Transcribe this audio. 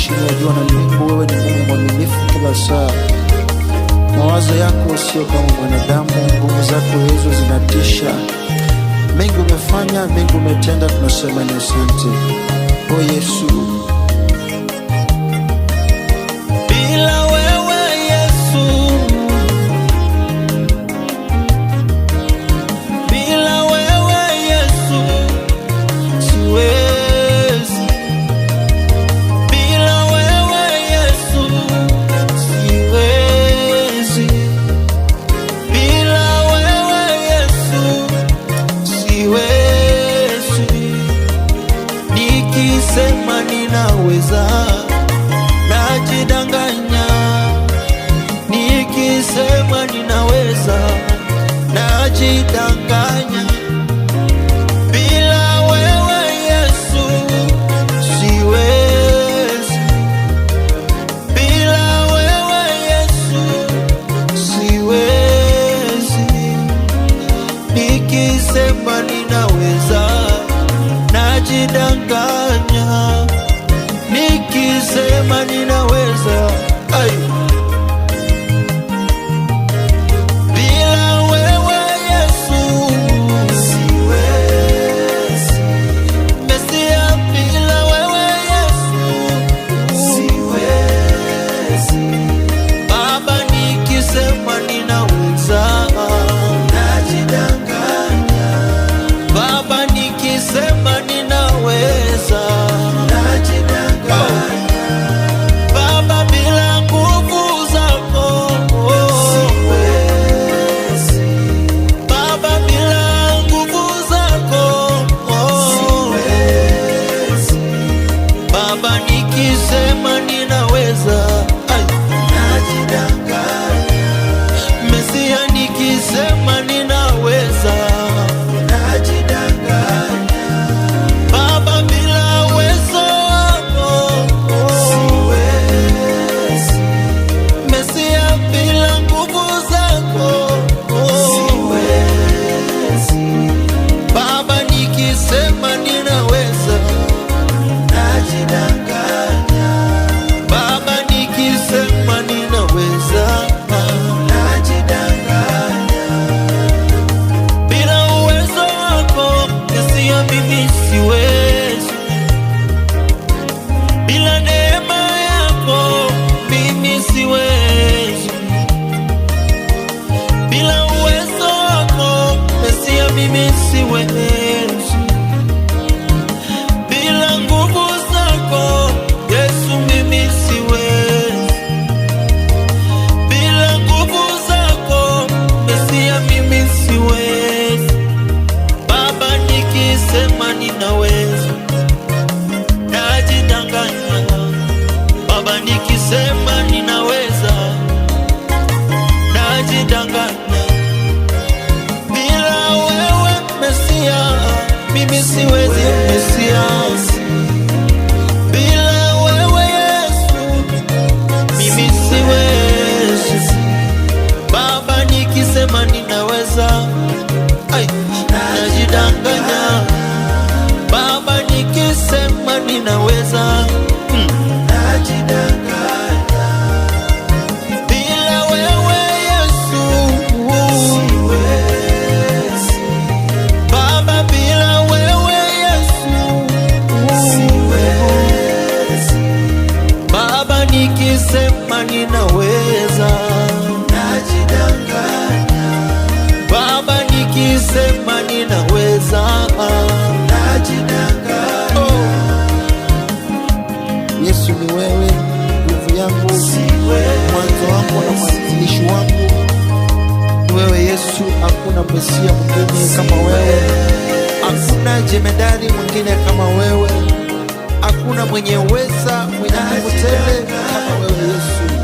chini ya jua na mbingu. Wewe ni Mungu mwaminifu kila saa. Mawazo yako sio kama mwanadamu, nguvu zako hizo zinatisha. Mengi umefanya, mengi umetenda, tunasema ni asante. O Yesu, bila wewe Yesu, bila wewe Yesu siwezi, bila wewe Yesu siwezi, bila wewe Yesu siwezi. Nikisema ninaweza najidanganya, nikisema ninaweza najidanganya. Bila wewe Yesu siwezi, bila wewe Yesu siwezi. Nikisema ninaweza najidanganya, nikisema ninaweza bila wewe Yesu siwezi. Mesia, bila wewe Yesu siwezi. Baba, nikisema ninaweza najidanganya. Baba, nikisema ninaweza najidanganya. Baba, bila nguvu zako siwezi. Baba, bila nguvu zako siwezi. Baba, nikisema ninaweza najidanganya. Mesia, nikisema ninaweza najidanganya. Baba, bila uwezo wako siwezi. Mesia, bila nguvu zako siwezi. Baba, nikisema ninaweza najidanganya. Baba, nikisema ninaweza najidanganya. Bila uwezo wako Mesia, mimi siwezi. Bila neema yako mimi siwezi. Bila uwezo wako Mesia, mimi siwezi. Bila nguvu zako Yesu, mimi siwezi. Bila nguvu zako Mesia, mimi siwezi. Baba, nikisema ninaweza najidanganya. Baba, nikisema ninaweza najidanganya. Bila wewe Mesia, mimi siwezi. Mesia, bila wewe Yesu, mimi siwezi. Baba, nikisema ninaweza najidanganya. Baba, nikisema ninaweza najidanganya. Bila wewe Yesu siwezi. Baba, bila wewe Yesu siwezi. Baba, nikisema ninaweza najidanganya. Baba, nikisema ninaweza najidanganya. Yesu ni wewe, nguvu yangu, mwanzo wangu na mwanzilishi wangu. Ni wewe Yesu, hakuna Mesia mwingine kama wewe, hakuna jemedari mwingine kama wewe, hakuna mwenye uweza, mwenye nguvu tele kama wewe Yesu.